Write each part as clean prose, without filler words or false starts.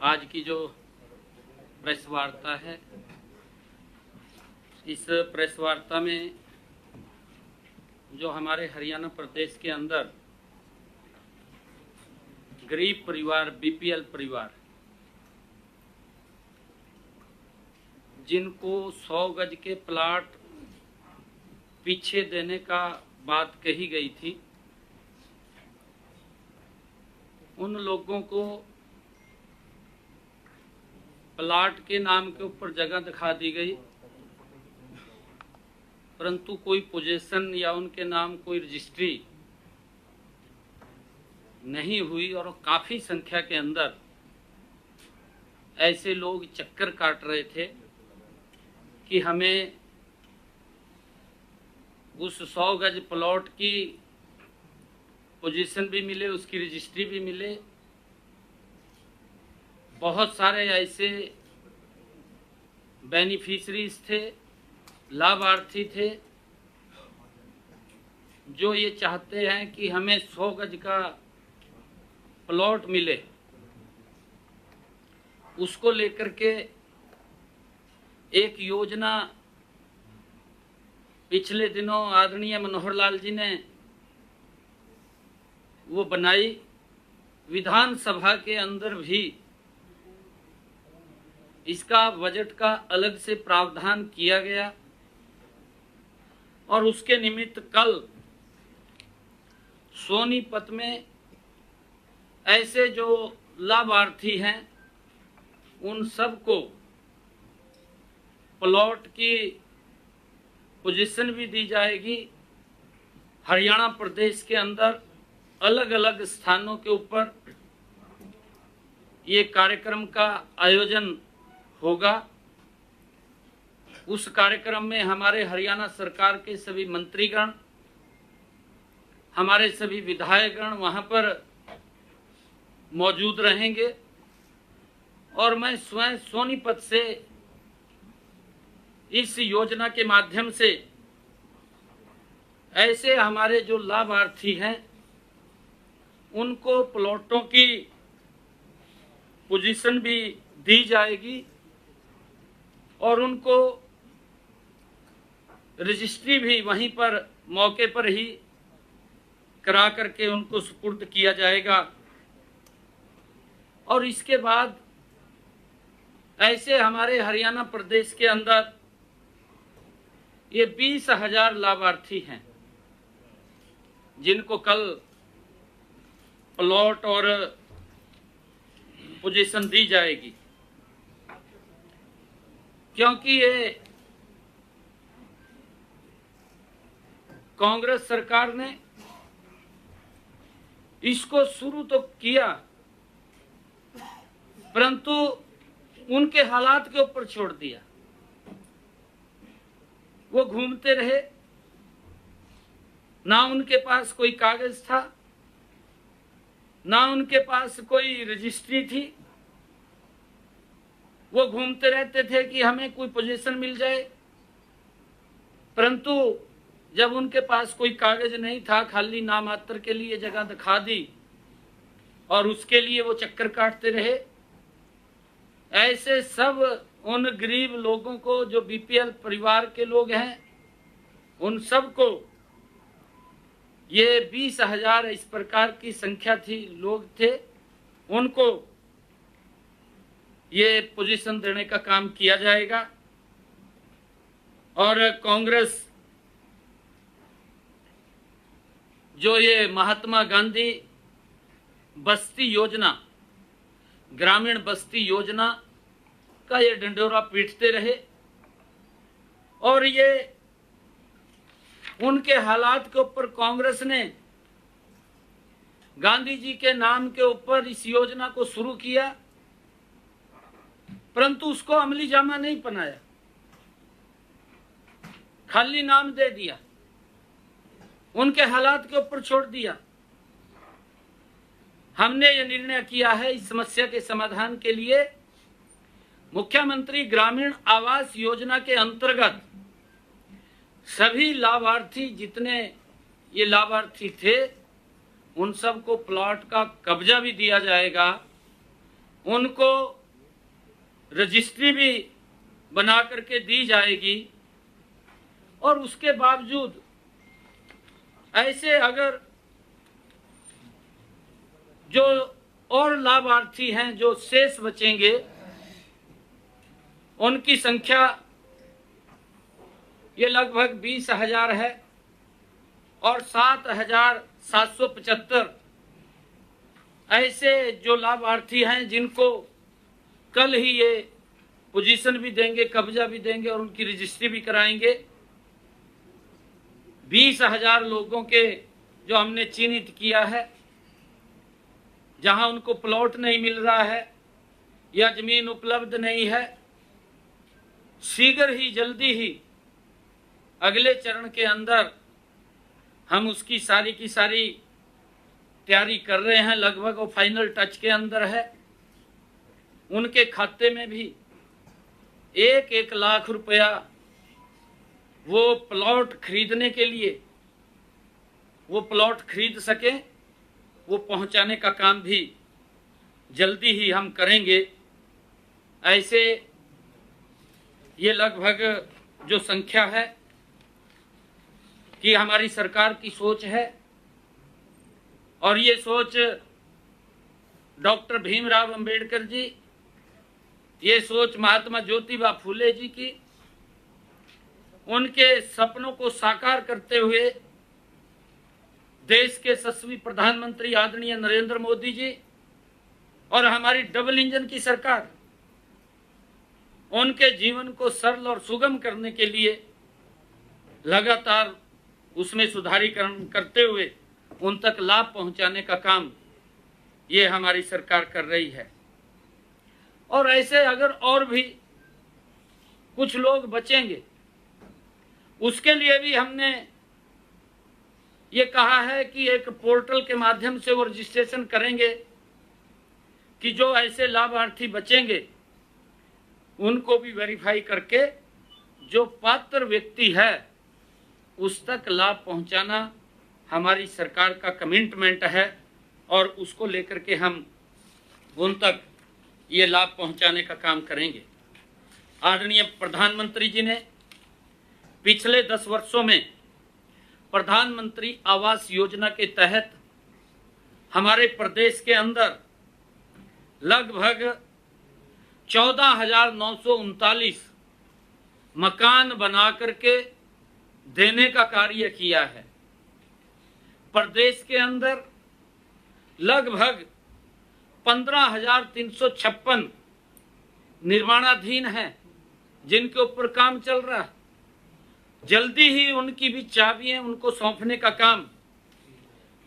आज की जो प्रेस वार्ता है, इस प्रेस वार्ता में जो हमारे हरियाणा प्रदेश के अंदर गरीब परिवार, बीपीएल परिवार, जिनको 100 गज के प्लाट पीछे देने का बात कही गई थी, उन लोगों को प्लाट के नाम के ऊपर जगह दिखा दी गई, परंतु कोई पोजीशन या उनके नाम कोई रजिस्ट्री नहीं हुई। और काफी संख्या के अंदर ऐसे लोग चक्कर काट रहे थे कि हमें उस 100 गज प्लॉट की पोजीशन भी मिले, उसकी रजिस्ट्री भी मिले। बहुत सारे ऐसे बेनिफिशरीज थे, लाभार्थी थे, जो ये चाहते हैं कि हमें 100 गज का प्लॉट मिले। उसको लेकर के एक योजना पिछले दिनों आदरणीय मनोहर लाल जी ने वो बनाई। विधानसभा के अंदर भी इसका बजट का अलग से प्रावधान किया गया और उसके निमित्त कल सोनीपत में ऐसे जो लाभार्थी हैं उन सबको प्लॉट की पोजीशन भी दी जाएगी। हरियाणा प्रदेश के अंदर अलग अलग स्थानों के ऊपर ये कार्यक्रम का आयोजन होगा। उस कार्यक्रम में हमारे हरियाणा सरकार के सभी मंत्रीगण, हमारे सभी विधायकगण वहां पर मौजूद रहेंगे और मैं स्वयं सोनीपत से इस योजना के माध्यम से ऐसे हमारे जो लाभार्थी हैं उनको प्लॉटों की पोजीशन भी दी जाएगी और उनको रजिस्ट्री भी वहीं पर मौके पर ही करा करके उनको सुपुर्द किया जाएगा। और इसके बाद ऐसे हमारे हरियाणा प्रदेश के अंदर ये 20,000 लाभार्थी हैं जिनको कल प्लॉट और पोजीशन दी जाएगी। क्योंकि ये कांग्रेस सरकार ने इसको शुरू तो किया, परंतु उनके हालात के ऊपर छोड़ दिया। वो घूमते रहे, ना उनके पास कोई कागज था, ना उनके पास कोई रजिस्ट्री थी। वो घूमते रहते थे कि हमें कोई पोजीशन मिल जाए, परंतु जब उनके पास कोई कागज नहीं था, खाली नामात्र के लिए जगह दिखा दी और उसके लिए वो चक्कर काटते रहे। ऐसे सब उन गरीब लोगों को, जो बीपीएल परिवार के लोग हैं, उन सब को ये 20,000 इस प्रकार की संख्या थी, लोग थे, उनको ये पोजीशन देने का काम किया जाएगा। और कांग्रेस जो ये महात्मा गांधी बस्ती योजना, ग्रामीण बस्ती योजना का ये डंडोरा पीटते रहे और ये उनके हालात के ऊपर कांग्रेस ने गांधी जी के नाम के ऊपर इस योजना को शुरू किया, परंतु उसको अमली जामा नहीं बनाया, खाली नाम दे दिया, उनके हालात के ऊपर छोड़ दिया। हमने ये निर्णय किया है इस समस्या के समाधान के लिए मुख्यमंत्री ग्रामीण आवास योजना के अंतर्गत सभी लाभार्थी, जितने ये लाभार्थी थे, उन सबको प्लॉट का कब्जा भी दिया जाएगा, उनको रजिस्ट्री भी बना करके दी जाएगी। और उसके बावजूद ऐसे अगर जो और लाभार्थी हैं जो शेष बचेंगे, उनकी संख्या ये लगभग 20,000 है और 7,775 ऐसे जो लाभार्थी हैं जिनको कल ही ये पोजीशन भी देंगे, कब्जा भी देंगे और उनकी रजिस्ट्री भी कराएंगे। 20,000 लोगों के जो हमने चिन्हित किया है, जहां उनको प्लॉट नहीं मिल रहा है या जमीन उपलब्ध नहीं है, शीघ्र ही जल्दी ही अगले चरण के अंदर हम उसकी सारी की सारी तैयारी कर रहे हैं। लगभग वो फाइनल टच के अंदर है। उनके खाते में भी 1-1 लाख रुपया वो प्लॉट खरीदने के लिए वो प्लॉट खरीद सके, वो पहुंचाने का काम भी जल्दी ही हम करेंगे। ऐसे ये लगभग जो संख्या है कि हमारी सरकार की सोच है और ये सोच डॉक्टर भीमराव अंबेडकर जी, ये सोच महात्मा ज्योतिबा फूले जी की, उनके सपनों को साकार करते हुए देश के यशस्वी प्रधानमंत्री आदरणीय नरेंद्र मोदी जी और हमारी डबल इंजन की सरकार उनके जीवन को सरल और सुगम करने के लिए लगातार उसमें सुधारीकरण करते हुए उन तक लाभ पहुंचाने का काम ये हमारी सरकार कर रही है। और ऐसे अगर और भी कुछ लोग बचेंगे, उसके लिए भी हमने ये कहा है कि एक पोर्टल के माध्यम से वो रजिस्ट्रेशन करेंगे कि जो ऐसे लाभार्थी बचेंगे उनको भी वेरीफाई करके जो पात्र व्यक्ति है उस तक लाभ पहुंचाना हमारी सरकार का कमिटमेंट है और उसको लेकर के हम उन तक ये लाभ पहुंचाने का काम करेंगे। आदरणीय प्रधानमंत्री जी ने पिछले 10 वर्षों में प्रधानमंत्री आवास योजना के तहत हमारे प्रदेश के अंदर लगभग 14,939 मकान बना करके देने का कार्य किया है। प्रदेश के अंदर लगभग 15,356 निर्माणाधीन हैं जिनके ऊपर काम चल रहा है। जल्दी ही उनकी भी चाबियां उनको सौंपने का काम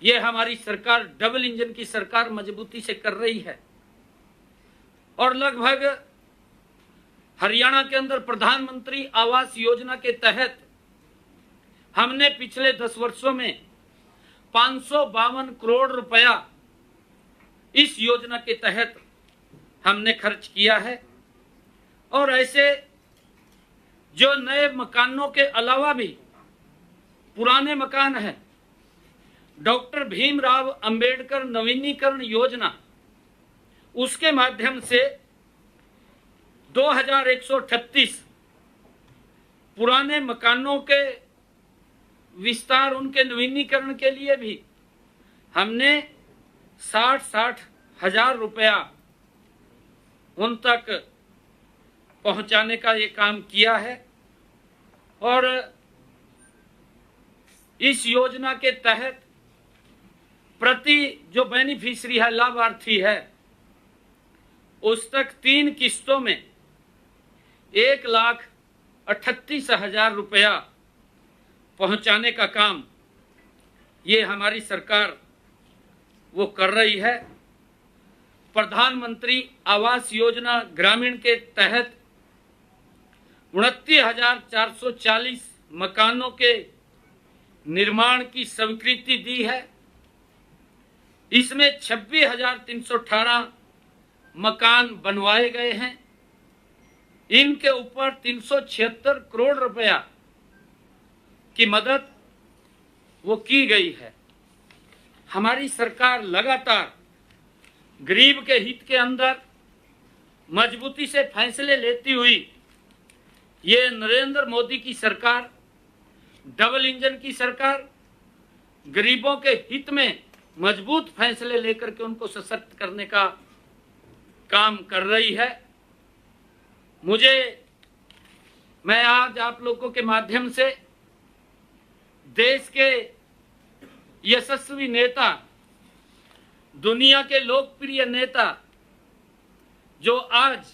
ये हमारी सरकार, डबल इंजन की सरकार मजबूती से कर रही है। और लगभग हरियाणा के अंदर प्रधानमंत्री आवास योजना के तहत हमने पिछले 10 वर्षों में 552 करोड़ रुपया इस योजना के तहत हमने खर्च किया है। और ऐसे जो नए मकानों के अलावा भी पुराने मकान हैं, डॉक्टर भीमराव अंबेडकर नवीनीकरण योजना, उसके माध्यम से 2138 पुराने मकानों के विस्तार, उनके नवीनीकरण के लिए भी हमने 60 हजार रुपया उन तक पहुंचाने का ये काम किया है। और इस योजना के तहत प्रति जो बेनिफिशियरी है, लाभार्थी है, उस तक 3 किस्तों में 1,38,000 रुपया पहुंचाने का काम ये हमारी सरकार वो कर रही है। प्रधानमंत्री आवास योजना ग्रामीण के तहत 29,440 मकानों के निर्माण की स्वीकृति दी है। इसमें 26,318 मकान बनवाए गए हैं। इनके ऊपर 376 करोड़ रुपया की मदद वो की गई है। हमारी सरकार लगातार गरीब के हित के अंदर मजबूती से फैसले लेती हुई ये नरेंद्र मोदी की सरकार, डबल इंजन की सरकार, गरीबों के हित में मजबूत फैसले लेकर के उनको सशक्त करने का काम कर रही है। मैं आज आप लोगों के माध्यम से देश के यशस्वी नेता, दुनिया के लोकप्रिय नेता, जो आज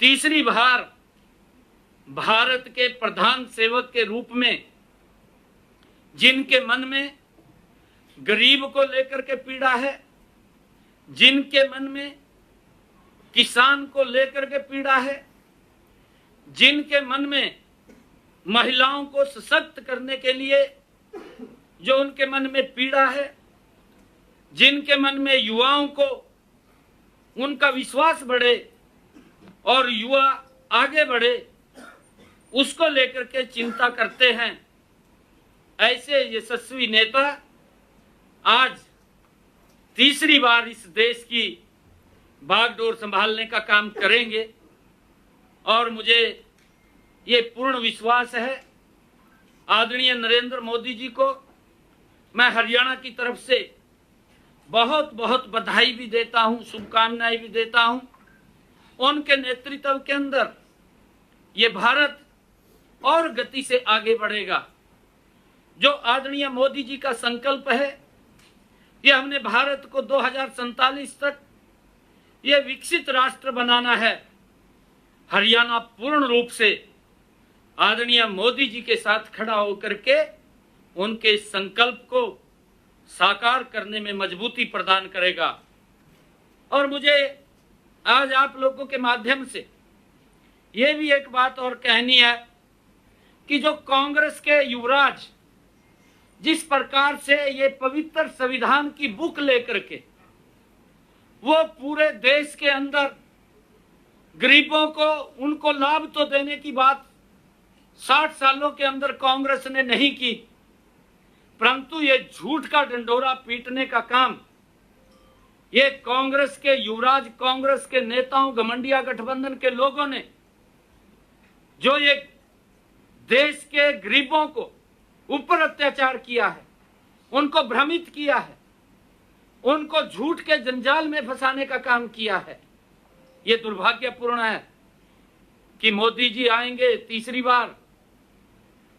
तीसरी बार भारत के प्रधान सेवक के रूप में, जिनके मन में गरीब को लेकर के पीड़ा है, जिनके मन में किसान को लेकर के पीड़ा है, जिनके मन में महिलाओं को सशक्त करने के लिए जो उनके मन में पीड़ा है, जिनके मन में युवाओं को उनका विश्वास बढ़े और युवा आगे बढ़े, उसको लेकर के चिंता करते हैं, ऐसे यशस्वी नेता आज तीसरी बार इस देश की बागडोर संभालने का काम करेंगे। और मुझे ये पूर्ण विश्वास है, आदरणीय नरेंद्र मोदी जी को मैं हरियाणा की तरफ से बहुत बहुत बधाई भी देता हूं, शुभकामनाएं भी देता हूं। उनके नेतृत्व के अंदर ये भारत और गति से आगे बढ़ेगा। जो आदरणीय मोदी जी का संकल्प है कि हमने भारत को 2047 तक ये विकसित राष्ट्र बनाना है, हरियाणा पूर्ण रूप से आदरणीय मोदी जी के साथ खड़ा होकर के उनके संकल्प को साकार करने में मजबूती प्रदान करेगा। और मुझे आज आप लोगों के माध्यम से ये भी एक बात और कहनी है कि जो कांग्रेस के युवराज जिस प्रकार से ये पवित्र संविधान की बुक लेकर के वो पूरे देश के अंदर गरीबों को उनको लाभ तो देने की बात 60 सालों के अंदर कांग्रेस ने नहीं की, परंतु ये झूठ का डंडोरा पीटने का काम ये कांग्रेस के युवराज, कांग्रेस के नेताओं, घमंडिया गठबंधन के लोगों ने जो ये देश के गरीबों को ऊपर अत्याचार किया है, उनको भ्रमित किया है, उनको झूठ के जंजाल में फंसाने का काम किया है। ये दुर्भाग्यपूर्ण है कि मोदी जी आएंगे तीसरी बार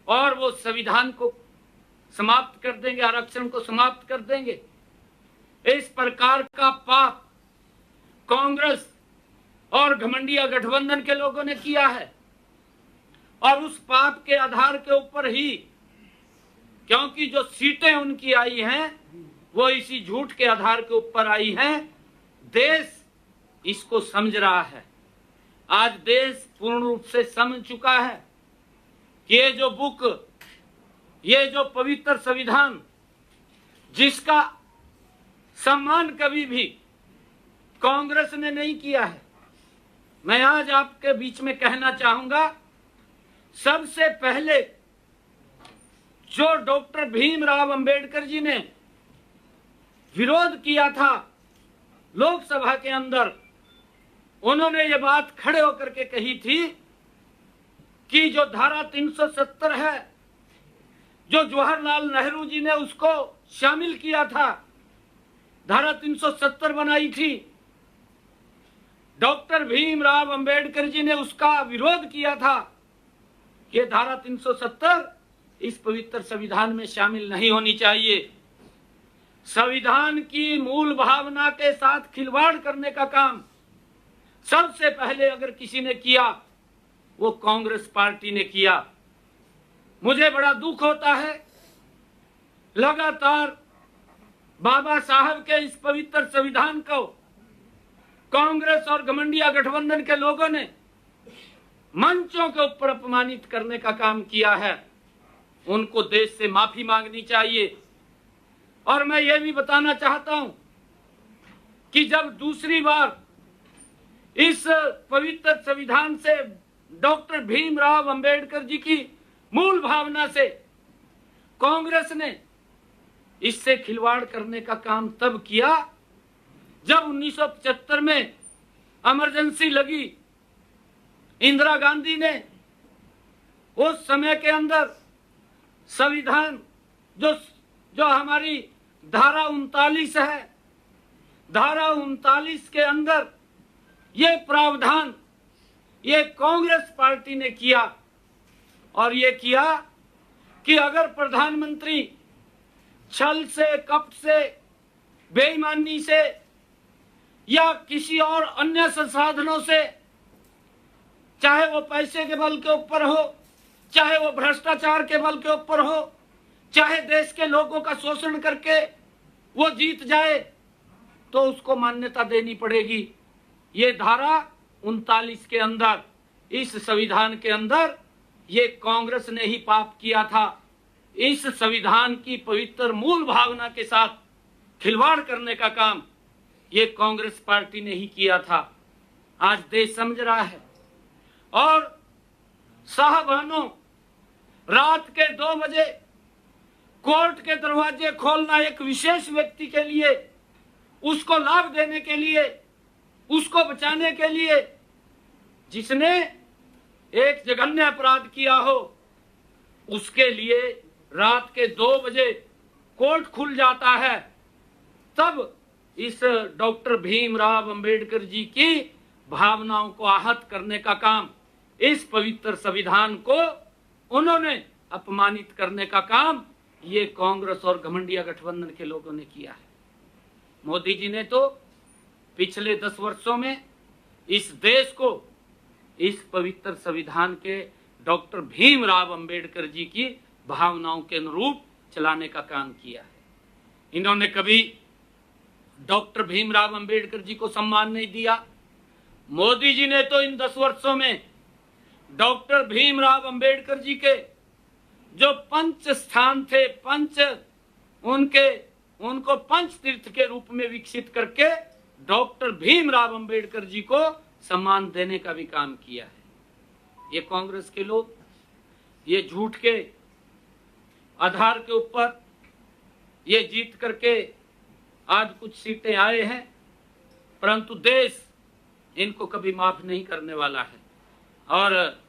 और वो संविधान को समाप्त कर देंगे, आरक्षण को समाप्त कर देंगे। इस प्रकार का पाप कांग्रेस और घमंडिया गठबंधन के लोगों ने किया है और उस पाप के आधार के ऊपर ही, क्योंकि जो सीटें उनकी आई हैं वो इसी झूठ के आधार के ऊपर आई हैं, देश इसको समझ रहा है। आज देश पूर्ण रूप से समझ चुका है कि ये जो बुक, ये जो पवित्र संविधान जिसका सम्मान कभी भी कांग्रेस ने नहीं किया है, मैं आज आपके बीच में कहना चाहूंगा, सबसे पहले जो डॉक्टर भीमराव अंबेडकर जी ने विरोध किया था लोकसभा के अंदर, उन्होंने ये बात खड़े होकर के कही थी कि जो धारा 370 है, जो जवाहरलाल नेहरू जी ने उसको शामिल किया था, धारा 370 बनाई थी, डॉक्टर भीमराव अंबेडकर जी ने उसका विरोध किया था कि धारा 370 इस पवित्र संविधान में शामिल नहीं होनी चाहिए। संविधान की मूल भावना के साथ खिलवाड़ करने का काम सबसे पहले अगर किसी ने किया वो कांग्रेस पार्टी ने किया। मुझे बड़ा दुख होता है, लगातार बाबा साहब के इस पवित्र संविधान को कांग्रेस और घमंडिया गठबंधन के लोगों ने मंचों के ऊपर अपमानित करने का काम किया है। उनको देश से माफी मांगनी चाहिए। और मैं ये भी बताना चाहता हूं कि जब दूसरी बार इस पवित्र संविधान से डॉक्टर भीमराव अंबेडकर जी की मूल भावना से कांग्रेस ने इससे खिलवाड़ करने का काम तब किया जब 1975 में इमरजेंसी लगी, इंदिरा गांधी ने उस समय के अंदर संविधान जो हमारी धारा 39 है, धारा 39 के अंदर ये प्रावधान ये कांग्रेस पार्टी ने किया, और ये किया कि अगर प्रधानमंत्री छल से, कपट से, बेईमानी से या किसी और अन्य संसाधनों से, चाहे वो पैसे के बल के ऊपर हो, चाहे वो भ्रष्टाचार के बल के ऊपर हो, चाहे देश के लोगों का शोषण करके वो जीत जाए, तो उसको मान्यता देनी पड़ेगी। ये धारा 39 के अंदर, इस संविधान के अंदर ये कांग्रेस ने ही पाप किया था। इस संविधान की पवित्र मूल भावना के साथ खिलवाड़ करने का काम ये कांग्रेस पार्टी ने ही किया था। आज देश समझ रहा है। और साहब बहनों, रात के 2 बजे कोर्ट के दरवाजे खोलना एक विशेष व्यक्ति के लिए, उसको लाभ देने के लिए, उसको बचाने के लिए, जिसने एक जघन्य अपराध किया हो, उसके लिए रात के 2 बजे कोर्ट खुल जाता है। तब इस डॉक्टर भीमराव अंबेडकर जी की भावनाओं को आहत करने का काम, इस पवित्र संविधान को उन्होंने अपमानित करने का काम ये कांग्रेस और घमंडिया गठबंधन के लोगों ने किया है। मोदी जी ने तो पिछले 10 वर्षों में इस देश को इस पवित्र संविधान के डॉक्टर भीमराव अंबेडकर जी की भावनाओं के अनुरूप चलाने का काम किया है। इन्होंने कभी डॉक्टर भीमराव अंबेडकर जी को सम्मान नहीं दिया। मोदी जी ने तो इन 10 वर्षों में डॉक्टर भीमराव अंबेडकर जी के जो पंच स्थान थे, उनको पंच तीर्थ के रूप में विकसित करके डॉक्टर भीमराव अंबेडकर जी को सम्मान देने का भी काम किया है। ये कांग्रेस के लोग ये झूठ के आधार के ऊपर ये जीत करके आज कुछ सीटें आए हैं, परंतु देश इनको कभी माफ नहीं करने वाला है। और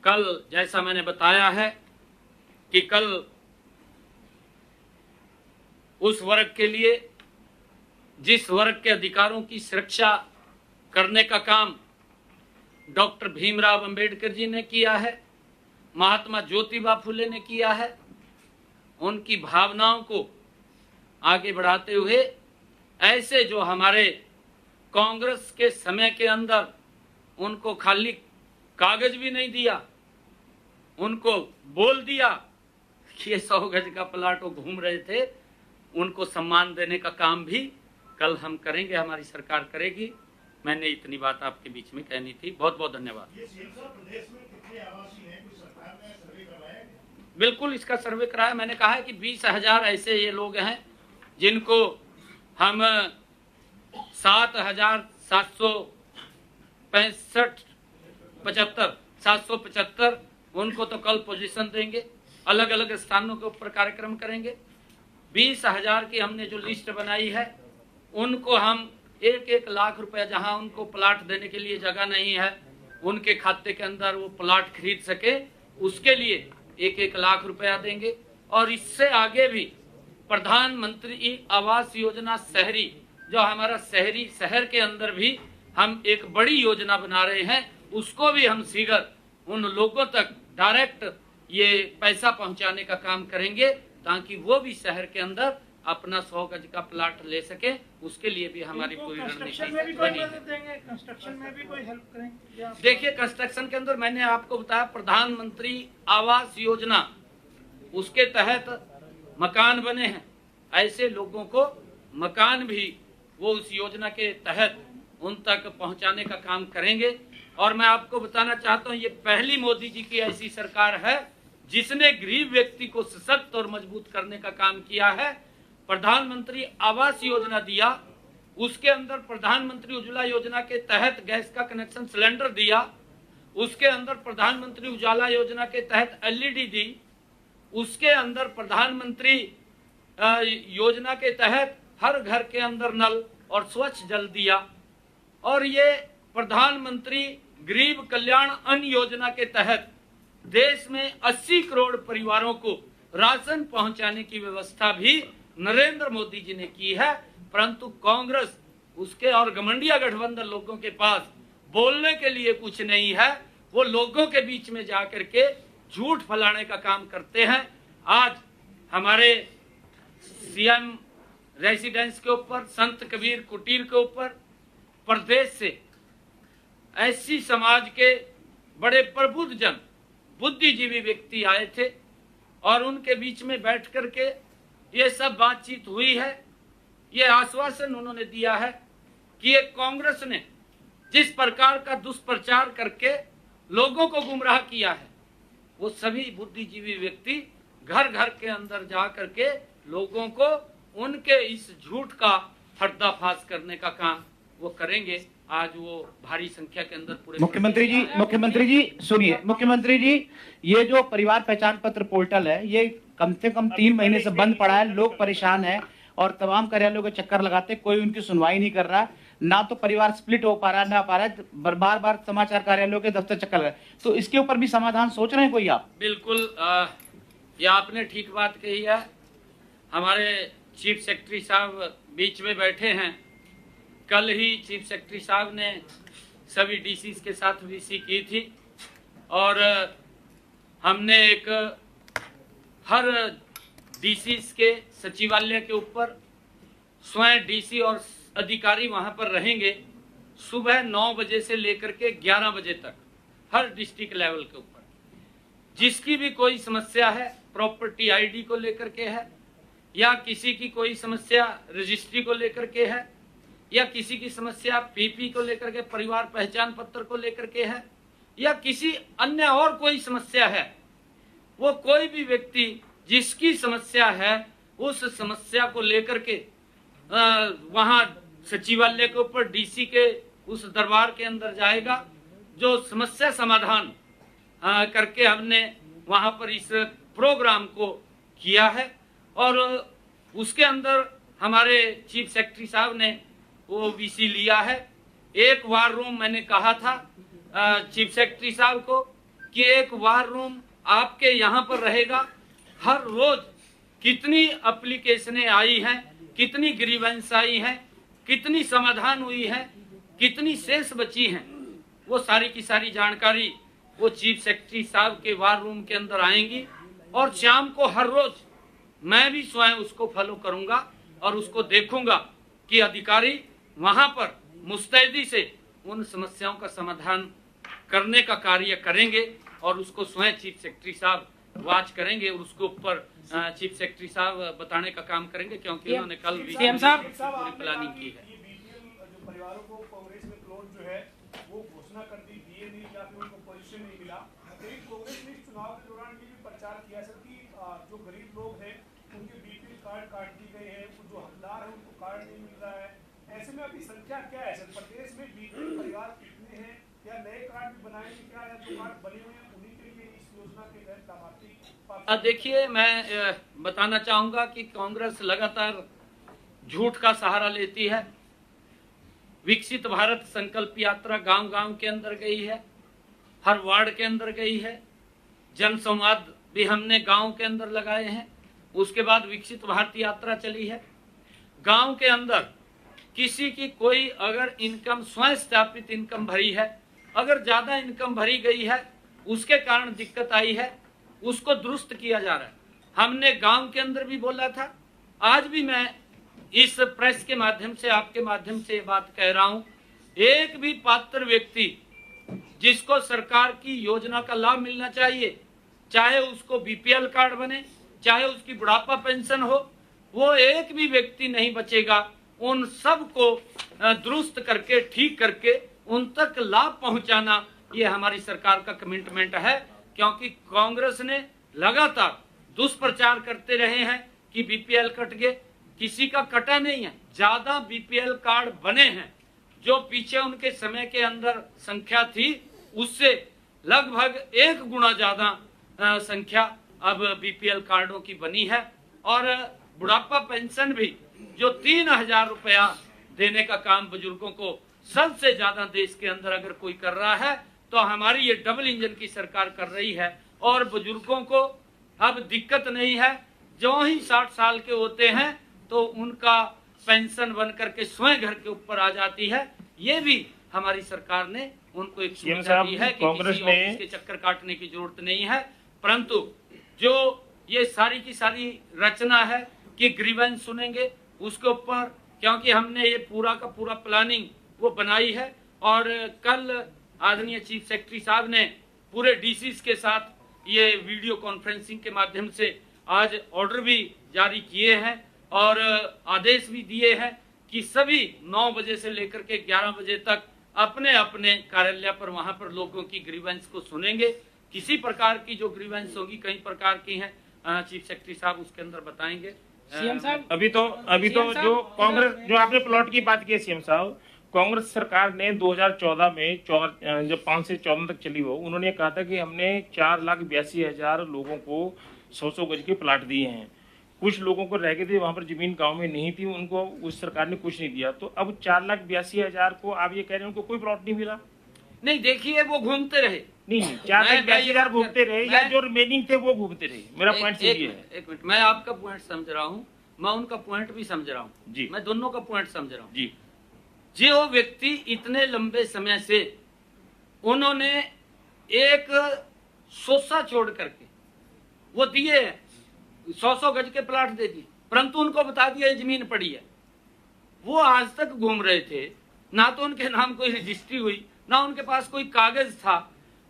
कल जैसा मैंने बताया है कि कल उस वर्ग के लिए, जिस वर्ग के अधिकारों की सुरक्षा करने का काम डॉक्टर भीमराव अंबेडकर जी ने किया है, महात्मा ज्योतिबा फुले ने किया है, उनकी भावनाओं को आगे बढ़ाते हुए ऐसे जो हमारे कांग्रेस के समय के अंदर उनको खाली कागज भी नहीं दिया, उनको बोल दिया कि ये 100 गज का प्लाट वो घूम रहे थे, उनको सम्मान देने का काम भी कल हम करेंगे, हमारी सरकार करेगी। मैंने इतनी बात आपके बीच में कहनी थी। बहुत बहुत धन्यवाद। प्रदेश में कितने आवासीय हैं, कोई सरकार ने सर्वे करवाया है? बिल्कुल, इसका सर्वे कराया। मैंने कहा है कि 20,000 ऐसे ये लोग हैं जिनको हम 775 उनको तो कल पोजीशन देंगे, अलग अलग स्थानों के ऊपर कार्यक्रम करेंगे। 20,000 की हमने जो लिस्ट बनाई है, उनको हम 1-1 लाख रुपया, जहां उनको प्लाट देने के लिए जगह नहीं है, उनके खाते के अंदर वो प्लाट खरीद सके, उसके लिए 1-1 लाख रुपया देंगे। और इससे आगे भी प्रधानमंत्री आवास योजना शहरी, जो हमारा शहरी शहर के अंदर भी हम एक बड़ी योजना बना रहे हैं, उसको भी हम शीघ्र उन लोगों तक डायरेक्ट ये पैसा पहुंचाने का काम करेंगे, ताकि वो भी शहर के अंदर अपना 100 गज का प्लाट ले सके। उसके लिए भी हमारी पूरी रणनीति बनी है। कंस्ट्रक्शन में भी कोई हेल्प करेंगे? देखिए, कंस्ट्रक्शन के अंदर मैंने आपको बताया प्रधानमंत्री आवास योजना, उसके तहत मकान बने हैं, ऐसे लोगों को मकान भी वो उस योजना के तहत उन तक पहुंचाने का काम करेंगे। और मैं आपको बताना चाहता हूं, ये पहली मोदी जी की ऐसी सरकार है जिसने गरीब व्यक्ति को सशक्त और मजबूत करने का काम किया है। प्रधानमंत्री आवास योजना दिया, उसके अंदर प्रधानमंत्री उज्ज्वला योजना के तहत गैस का कनेक्शन सिलेंडर दिया, उसके अंदर प्रधानमंत्री उजाला योजना के तहत एलईडी दी, उसके अंदर प्रधानमंत्री योजना के तहत हर घर के अंदर नल और स्वच्छ जल दिया। और ये प्रधानमंत्री गरीब कल्याण अन्न योजना के तहत देश में 80 करोड़ परिवारों को राशन पहुंचाने की व्यवस्था भी नरेंद्र मोदी जी ने की है। परंतु कांग्रेस उसके और घमंडिया गठबंधन लोगों के पास बोलने के लिए कुछ नहीं है। वो लोगों के बीच में जाकर के झूठ फैलाने का काम करते हैं। आज हमारे सीएम रेसिडेंस के ऊपर, संत कबीर कुटीर के ऊपर प्रदेश से ऐसी समाज के बड़े प्रबुद्ध जन, बुद्धिजीवी व्यक्ति आए थे और उनके बीच में बैठ करके ये सब बातचीत हुई है। ये आश्वासन उन्होंने दिया है कि ये कांग्रेस ने जिस प्रकार का दुष्प्रचार करके लोगों को गुमराह किया है, वो सभी बुद्धिजीवी व्यक्ति घर घर के अंदर जा करके लोगों को उनके इस झूठ का पर्दाफाश करने का काम वो करेंगे। आज वो भारी संख्या के अंदर पूरे मुख्यमंत्री जी सुनिए, मुख्यमंत्री जी, ये जो परिवार पहचान पत्र पोर्टल है ये कम से कम 3 महीने से बंद पड़ा है। लोग परेशान हैं और तमाम कार्यालयों के चक्कर लगाते, कोई उनकी सुनवाई नहीं कर रहा। ना तो परिवार स्प्लिट हो पा रहा, ना पा रहा, बार बार समाचार कार्यालयों के दफ्तर चक्कर लगा। तो इसके ऊपर भी समाधान सोच रहे हैं कोई आप? बिल्कुल, ये आपने ठीक बात कही है। हमारे चीफ सेक्रेटरी साहब बीच में बैठे हैं। कल ही चीफ सेक्रेटरी साहब ने सभी डीसीज के साथ वीसी की थी और हमने एक हर डीसीज के सचिवालय के ऊपर स्वयं डीसी और अधिकारी वहां पर रहेंगे सुबह 9 बजे से लेकर के 11 बजे तक हर डिस्ट्रिक्ट लेवल के ऊपर। जिसकी भी कोई समस्या है, प्रॉपर्टी आईडी को लेकर के है, या किसी की कोई समस्या रजिस्ट्री को लेकर के है, या किसी की समस्या पीपी को लेकर के, परिवार पहचान पत्र को लेकर के है, या किसी अन्य और कोई समस्या है, वो कोई भी व्यक्ति जिसकी समस्या है उस समस्या को लेकर के वहां सचिवालय के ऊपर डीसी के उस दरबार के अंदर जाएगा। जो समस्या समाधान करके हमने वहां पर इस प्रोग्राम को किया है और उसके अंदर हमारे चीफ सेक्रेटरी साहब ने वो वीसी लिया है। एक वार रूम, मैंने कहा था चीफ सेक्रेटरी साहब को कि एक वार रूम आपके यहाँ पर रहेगा। हर रोज कितनी एप्लीकेशनें आई हैं, कितनी ग्रीवेंस आई हैं, कितनी समाधान हुई है, कितनी शेष बची हैं, वो सारी की सारी जानकारी वो चीफ सेक्रेटरी साहब के वार रूम के अंदर आएंगी। और शाम को हर रोज मैं भी स्वयं उसको फॉलो करूंगा और उसको देखूंगा कि अधिकारी वहां पर मुस्तैदी से उन समस्याओं का समाधान करने का कार्य करेंगे और उसको स्वयं चीफ सेक्रेटरी साहब वाच करेंगे और उसके ऊपर चीफ सेक्रेटरी साहब बताने का काम करेंगे, क्योंकि उन्होंने कल सीएम साहब पूरी प्लानिंग की है। ये बीपीएल जो परिवारों को कांग्रेस में प्लॉट जो है वो घोषणा कर दी, दिए नहीं या फिर उनको पोजीशन नहीं मिला। लेकिन कांग्रेस ने इस चुनाव के दौरान ये भी प्रचार किया सर कि जो गरीब लोग हैं उनके बीपीएल कार्ड काट दिए गए हैं, जो हकदार है उनको कार्ड नहीं मिल रहा है। ऐसे में अभी संख्या क्या है सर, प्रदेश में बीपीएल परिवार कितने हैं, या नए कार्ड भी बनाएंगे क्या, या जो कार्ड बने हुए हैं उन्हीं के लिए इस योजना के तहत लाभार्थी? देखिए, मैं बताना चाहूंगा कि कांग्रेस लगातार झूठ का सहारा लेती है। विकसित भारत संकल्प यात्रा गांव-गांव के अंदर गई है, हर वार्ड के अंदर गई है, जन संवाद भी हमने गांव के अंदर लगाए हैं। उसके बाद विकसित भारत यात्रा चली है। गांव के अंदर किसी की कोई अगर इनकम स्वयं स्थापित इनकम भरी है, अगर ज्यादा इनकम भरी गई है, उसके कारण दिक्कत आई है, उसको दुरुस्त किया जा रहा है। हमने गांव के अंदर भी बोला था, आज भी मैं इस प्रेस के माध्यम से, आपके माध्यम से ये बात कह रहा हूं, एक भी पात्र व्यक्ति जिसको सरकार की योजना का लाभ मिलना चाहिए, चाहे उसको बीपीएल कार्ड बने, चाहे उसकी बुढ़ापा पेंशन हो, वो एक भी व्यक्ति नहीं बचेगा। उन सब को दुरुस्त करके, ठीक करके उन तक लाभ पहुंचाना, ये हमारी सरकार का कमिटमेंट है। क्योंकि कांग्रेस ने लगातार दुष्प्रचार करते रहे हैं कि बीपीएल कट गए, किसी का कटा नहीं है। ज्यादा बीपीएल कार्ड बने हैं, जो पीछे उनके समय के अंदर संख्या थी उससे लगभग 1 गुना ज्यादा संख्या अब बीपीएल कार्डों की बनी है। और बुढ़ापा पेंशन भी जो 3000 रुपया देने का काम बुजुर्गों को सबसे ज्यादा देश के अंदर अगर कोई कर रहा है तो हमारी ये डबल इंजन की सरकार कर रही है। और बुजुर्गों को अब दिक्कत नहीं है, जो ही 60 साल के होते हैं तो उनका पेंशन बन करके स्वयं घर के ऊपर आ जाती है। ये भी हमारी सरकार ने उनको एक सुविधा दी है कि कांग्रेस किसी ने ऑफिस के चक्कर काटने की जरूरत नहीं है। परंतु जो ये सारी की सारी रचना है कि ग्रीवेंस सुनेंगे उसके ऊपर, क्योंकि हमने ये पूरा का पूरा प्लानिंग वो बनाई है। और कल आदरणीय चीफ सेक्रेटरी साहब ने पूरे डीसीज के साथ ये वीडियो कॉन्फ्रेंसिंग के माध्यम से आज ऑर्डर भी जारी किए हैं और आदेश भी दिए हैं कि सभी 9 बजे से लेकर के 11 बजे तक अपने अपने कार्यालय पर वहां पर लोगों की ग्रीवेंस को सुनेंगे। किसी प्रकार की जो ग्रीवेंस होगी, कई प्रकार की हैं, चीफ सेक्रेटरी साहब उसके अंदर बताएंगे। सीएम साहब अभी तो जो कांग्रेस, जो आपने प्लॉट की बात की सीएम साहब, कांग्रेस सरकार ने 2014 में जब 5 से 14 तक चली हो, उन्होंने कहा था कि हमने 4,82,000 लोगों को 100 गज के प्लाट दिए हैं। कुछ लोगों को रह गए थे वहां पर जमीन गांव में नहीं थी, उनको उस सरकार ने कुछ नहीं दिया। तो अब 4,82,000 को आप ये कह रहे हैं उनको कोई प्लॉट नहीं मिला? नहीं, देखिए वो घूमते रहे, नहीं 4,82,000 घूमते रहे या जो रिमेनिंग थे वो घूमते रहे। मेरा पॉइंट ये है। एक मिनट, मैं आपका पॉइंट समझ रहा हूँ, मैं उनका पॉइंट भी समझ रहा हूँ जी, मैं दोनों का पॉइंट समझ रहा हूँ जी। जो व्यक्ति इतने लंबे समय से उन्होंने एक सोसा छोड़ करके वो दिए 100 गज के प्लाट दे दिए, परंतु उनको बता दिया ये जमीन पड़ी है। वो आज तक घूम रहे थे, ना तो उनके नाम कोई रजिस्ट्री हुई, ना उनके पास कोई कागज था।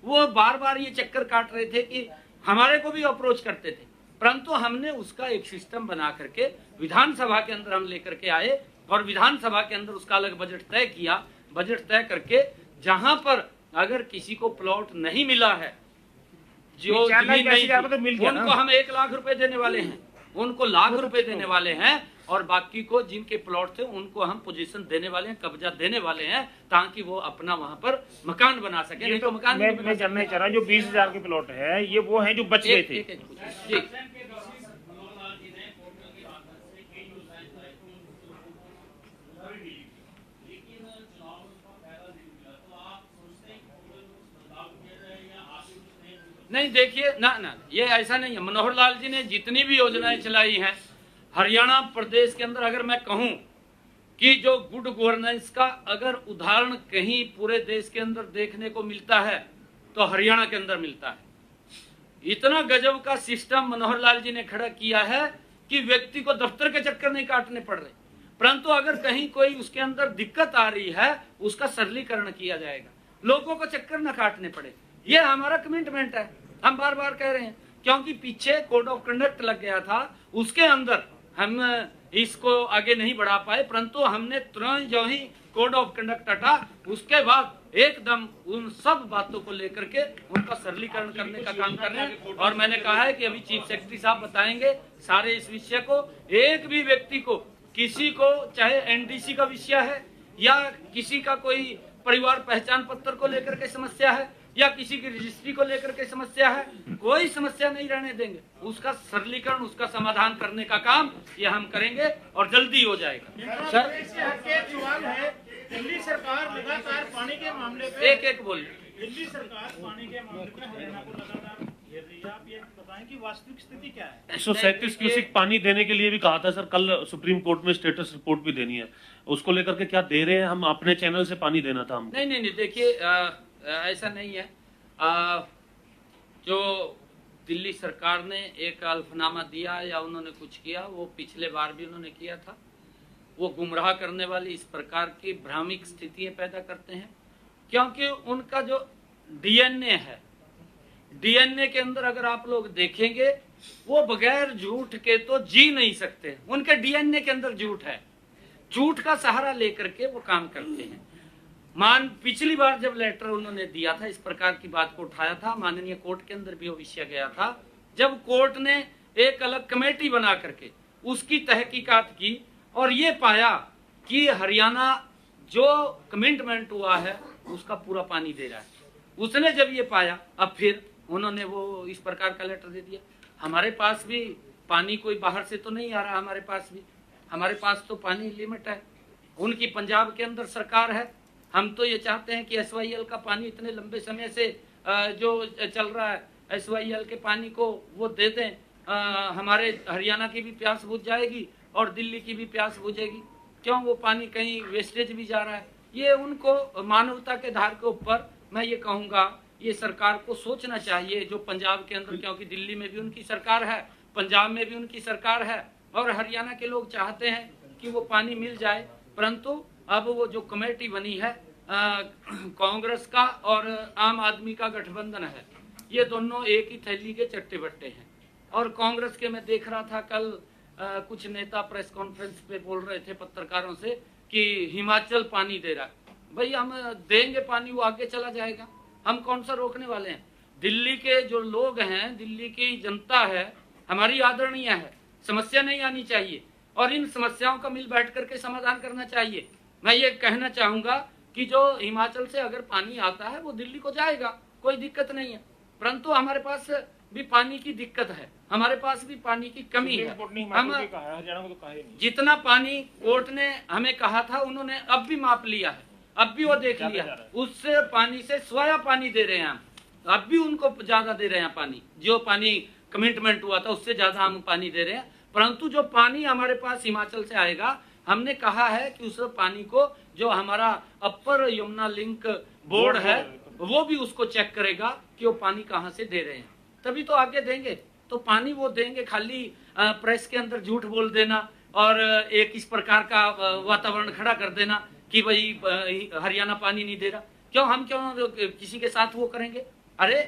वो बार बार ये चक्कर काट रहे थे कि हमारे को भी अप्रोच करते थे, परंतु हमने उसका एक सिस्टम बना करके विधानसभा के अंदर हम लेकर के आए और विधानसभा के अंदर उसका अलग बजट तय किया। बजट तय करके जहां पर अगर किसी को प्लॉट नहीं मिला है, जो जमीन नहीं थी, उनको हम 1 लाख रुपए देने वाले हैं, उनको लाख रुपए देने वाले हैं। और बाकी को जिनके प्लॉट थे उनको हम पोजीशन देने वाले हैं, कब्जा देने वाले हैं, ताकि वो अपना वहां पर मकान बना सके। नहीं तो मकान मैं जानना चाह रहा हूँ, जो 20,000 के प्लॉट है ये वो है जो बच गए थे। जी, नहीं देखिए ना ये ऐसा नहीं है। मनोहर लाल जी ने जितनी भी योजनाएं चलाई हैं हरियाणा प्रदेश के अंदर, अगर मैं कहूं कि जो गुड गवर्नेंस का अगर उदाहरण कहीं पूरे देश के अंदर देखने को मिलता है तो हरियाणा के अंदर मिलता है। इतना गजब का सिस्टम मनोहर लाल जी ने खड़ा किया है कि व्यक्ति को दफ्तर के चक्कर नहीं काटने पड़ रहे, परंतु अगर कहीं कोई उसके अंदर दिक्कत आ रही है उसका सरलीकरण किया जाएगा, लोगों को चक्कर न काटने पड़े। ये हमारा कमिटमेंट है, हम बार बार कह रहे हैं, क्योंकि पीछे कोड ऑफ कंडक्ट लग गया था, उसके अंदर हम इसको आगे नहीं बढ़ा पाए, परंतु हमने तुरंत जो ही कोड ऑफ कंडक्ट हटा उसके बाद एकदम उन सब बातों को लेकर के उनका सरलीकरण करने का काम कर रहे हैं। और मैंने कहा है कि अभी चीफ सेक्रेटरी साहब बताएंगे सारे इस विषय को। एक भी व्यक्ति को, किसी को चाहे एनडीसी का विषय है या किसी का कोई परिवार पहचान पत्र को लेकर के समस्या है या किसी की रजिस्ट्री को लेकर के समस्या है, कोई समस्या नहीं रहने देंगे। उसका सरलीकरण, उसका समाधान करने का काम ये हम करेंगे और जल्दी हो जाएगा। सर एक सवाल है, दिल्ली सरकार लगातार पानी के मामले पे एक बोलिए। दिल्ली सरकार पानी के मामले में हरियाणा को लगातार घेर रही है, आप ये बताएं कि वास्तविक स्थिति क्या है? 137 क्यूसेक पानी देने के लिए भी कहा था सर, कल सुप्रीम कोर्ट में स्टेटस रिपोर्ट भी देनी है, उसको लेकर के क्या दे रहे हैं? हम अपने चैनल से पानी देना था हम। नहीं देखिए ऐसा नहीं है। जो दिल्ली सरकार ने एक अल्फनामा दिया या उन्होंने कुछ किया, वो पिछले बार भी उन्होंने किया था। वो गुमराह करने वाली इस प्रकार की भ्रामिक स्थितियां पैदा करते हैं, क्योंकि उनका जो डीएनए है, डीएनए के अंदर अगर आप लोग देखेंगे वो बगैर झूठ के तो जी नहीं सकते। उनके डीएनए के अंदर झूठ है, झूठ का सहारा लेकर के वो काम करते हैं। पिछली बार जब लेटर उन्होंने दिया था, इस प्रकार की बात को उठाया था, माननीय कोर्ट के अंदर भी वो विषय गया था, जब कोर्ट ने एक अलग कमेटी बना करके उसकी तहकीकात की और ये पाया कि हरियाणा जो कमिटमेंट हुआ है उसका पूरा पानी दे रहा है। उसने जब ये पाया, अब फिर उन्होंने वो इस प्रकार का लेटर दे दिया। हमारे पास भी पानी कोई बाहर से तो नहीं आ रहा, हमारे पास तो पानी लिमिट है। उनकी पंजाब के अंदर सरकार है, हम तो ये चाहते हैं कि SYL का पानी इतने लंबे समय से जो चल रहा है, SYL के पानी को वो दे दें, हमारे हरियाणा की भी प्यास बुझ जाएगी और दिल्ली की भी प्यास बुझेगी। क्यों वो पानी कहीं वेस्टेज भी जा रहा है? ये उनको मानवता के आधार के ऊपर मैं ये कहूँगा, ये सरकार को सोचना चाहिए। जो पंजाब के अंदर, क्योंकि दिल्ली में भी उनकी सरकार है, पंजाब में भी उनकी सरकार है और हरियाणा के लोग चाहते हैं कि वो पानी मिल जाए, परंतु अब वो जो कमेटी बनी है कांग्रेस का और आम आदमी का गठबंधन है, ये दोनों एक ही थैली के चट्टे बट्टे हैं। और कांग्रेस के मैं देख रहा था कल कुछ नेता प्रेस कॉन्फ्रेंस पे बोल रहे थे पत्रकारों से कि हिमाचल पानी दे रहा है। भाई हम देंगे पानी, वो आगे चला जाएगा, हम कौन सा रोकने वाले हैं? दिल्ली के जो लोग हैं, दिल्ली की जनता है, हमारी आदरणीय है, समस्या नहीं आनी चाहिए और इन समस्याओं का मिल बैठ करके समाधान करना चाहिए। मैं ये कहना चाहूंगा कि जो हिमाचल से अगर पानी आता है वो दिल्ली को जाएगा, कोई दिक्कत नहीं है, परंतु हमारे पास भी पानी की दिक्कत है, हमारे पास भी पानी की कमी है। हम जितना पानी कोर्ट ने हमें कहा था उन्होंने अब भी माप लिया है, अब भी वो देख लिया, उससे पानी से स्वाया पानी दे रहे हैं हम, अब भी उनको ज्यादा दे रहे हैं पानी, जो पानी कमिटमेंट हुआ था उससे ज्यादा हम पानी दे रहे हैं। परंतु जो पानी हमारे पास हिमाचल से आएगा, हमने कहा है कि उस पानी को जो हमारा अपर यमुना लिंक बोर्ड है वो भी उसको चेक करेगा कि वो पानी कहाँ से दे रहे हैं, तभी तो आगे देंगे। तो पानी वो देंगे, खाली प्रेस के अंदर झूठ बोल देना और एक इस प्रकार का वातावरण खड़ा कर देना कि भाई हरियाणा पानी नहीं दे रहा। क्यों किसी के साथ वो करेंगे? अरे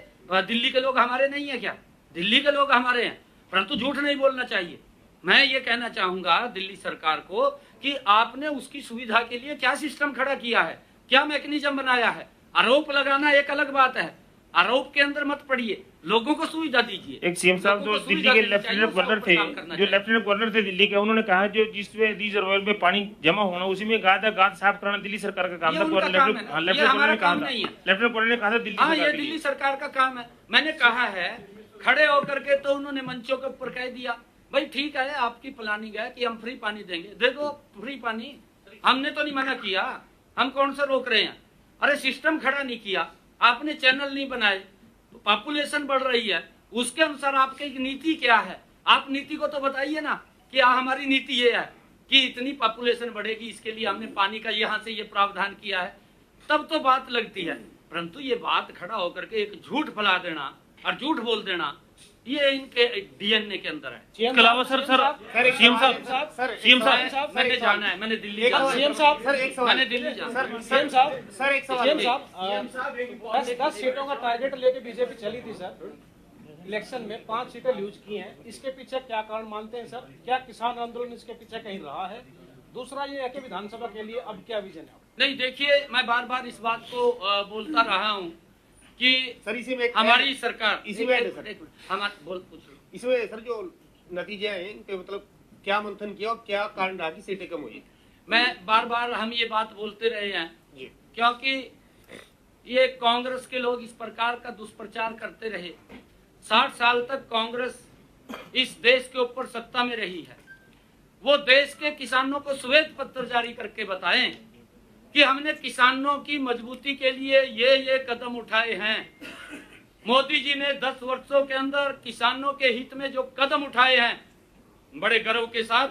दिल्ली के लोग हमारे नहीं है क्या? दिल्ली के लोग हमारे हैं, परंतु झूठ नहीं बोलना चाहिए। मैं ये कहना चाहूंगा दिल्ली सरकार को कि आपने उसकी सुविधा के लिए क्या सिस्टम खड़ा किया है, क्या मैकेनिज्म बनाया है। आरोप लगाना एक अलग बात है, आरोप के अंदर मत पड़िए, लोगों को सुविधा दीजिए। एक सीएम साहब जो दिल्ली के लेफ्टिनेंट गवर्नर थे, दिल्ली के, उन्होंने कहा जो जिसमें रिजर्वायर में पानी जमा होना उसी में गाद साफ करना दिल्ली सरकार का काम था। लेफ्टिनेंट गवर्नर ने कहा था दिल्ली सरकार का काम है। मैंने कहा है खड़े होकर के, तो उन्होंने मंचों के ऊपर कह दिया भाई ठीक है आपकी प्लानिंग है कि हम फ्री पानी देंगे, दे दो फ्री पानी, हमने तो नहीं मना किया, हम कौन सा रोक रहे हैं। अरे सिस्टम खड़ा नहीं किया आपने, चैनल नहीं बनाए, तो पॉपुलेशन बढ़ रही है, उसके अनुसार आपकी नीति क्या है? आप नीति को तो बताइए ना कि हमारी नीति ये है कि इतनी पॉपुलेशन बढ़ेगी, इसके लिए हमने पानी का यहाँ से ये प्रावधान किया है, तब तो बात लगती है। परंतु ये बात खड़ा होकर के एक झूठ फैला देना और झूठ बोल देना, ये इनके डीएनए के अंदर है। इसके अलावा सर सीएम साहब मैंने जाना है, मैंने दिल्ली जाना है। सीएम साहब मैंने दिल्ली जाना है। सीएम साहब 10 सीटों का टारगेट लेके बीजेपी चली थी सर, इलेक्शन में 5 सीटें लूज की हैं, इसके पीछे क्या कारण मानते हैं सर? क्या किसान आंदोलन इसके पीछे कहीं रहा है? दूसरा ये है कि विधानसभा के लिए अब क्या विजन है? नहीं देखिए, मैं बार बार इस बात को बोलता रहा हूँ कि सर इसी में हमारी सरकार इसमें सर जो नतीजे हैं इनके मतलब क्या मंथन किया और क्या कारण रहा कि सीटें कम हुई? मैं बार बार हम ये बात बोलते रहे हैं क्योंकि ये कांग्रेस के लोग इस प्रकार का दुष्प्रचार करते रहे। 60 साल तक कांग्रेस इस देश के ऊपर सत्ता में रही है, वो देश के किसानों को श्वेत पत्र जारी करके बताएं कि हमने किसानों की मजबूती के लिए ये कदम उठाए हैं। मोदी जी ने 10 वर्षों के अंदर किसानों के हित में जो कदम उठाए हैं, बड़े गर्व के साथ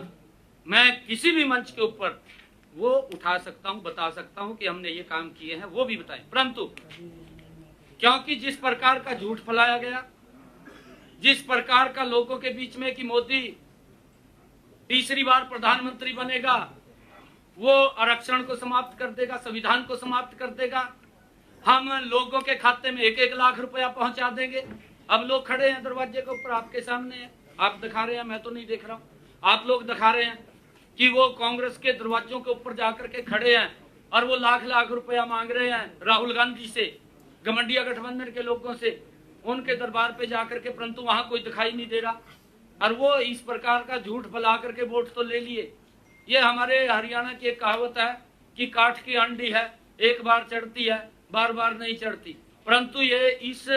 मैं किसी भी मंच के ऊपर वो उठा सकता हूं, बता सकता हूं कि हमने ये काम किए हैं, वो भी बताएं। परंतु क्योंकि जिस प्रकार का झूठ फैलाया गया, जिस प्रकार का लोगों के बीच में कि मोदी तीसरी बार प्रधानमंत्री बनेगा, वो आरक्षण को समाप्त कर देगा, संविधान को समाप्त कर देगा, हम लोगों के खाते में 1-1 लाख रुपया पहुंचा देंगे। अब लोग खड़े हैं दरवाजे के ऊपर, आपके सामने है, आप दिखा रहे हैं, मैं तो नहीं देख रहा हूं, आप लोग दिखा रहे हैं कि वो कांग्रेस के दरवाजों के ऊपर जाकर के खड़े हैं और वो लाख रुपया मांग रहे हैं राहुल गांधी से, गठबंधन गठबंधन के लोगों से, उनके दरबार पे जाकर के, परंतु वहां कोई दिखाई नहीं दे रहा और वो इस प्रकार का झूठ फैला करके वोट तो ले लिए। ये हमारे हरियाणा की एक कहावत है कि काठ की अंडी है, एक बार चढ़ती है, बार बार नहीं चढ़ती। परंतु ये इस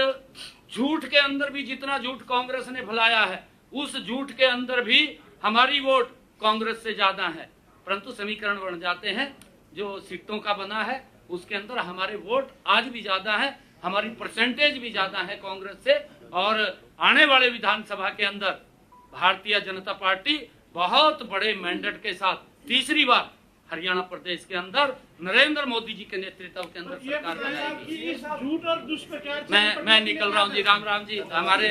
झूठ के अंदर भी जितना झूठ कांग्रेस ने फैलाया है, उस झूठ के अंदर भी हमारी वोट कांग्रेस से ज्यादा है। परंतु समीकरण बन जाते हैं जो सीटों का बना है, उसके अंदर हमारे वोट आज भी ज्यादा है, हमारी परसेंटेज भी ज्यादा है कांग्रेस से। और आने वाले विधानसभा के अंदर भारतीय जनता पार्टी बहुत बड़े मैंडेट के साथ तीसरी बार हरियाणा प्रदेश के अंदर नरेंद्र मोदी जी के नेतृत्व के अंदर सरकार बनाएगी। झूठ और दुष्प्रचार मैं निकल रहा हूँ जी। राम राम जी। हमारे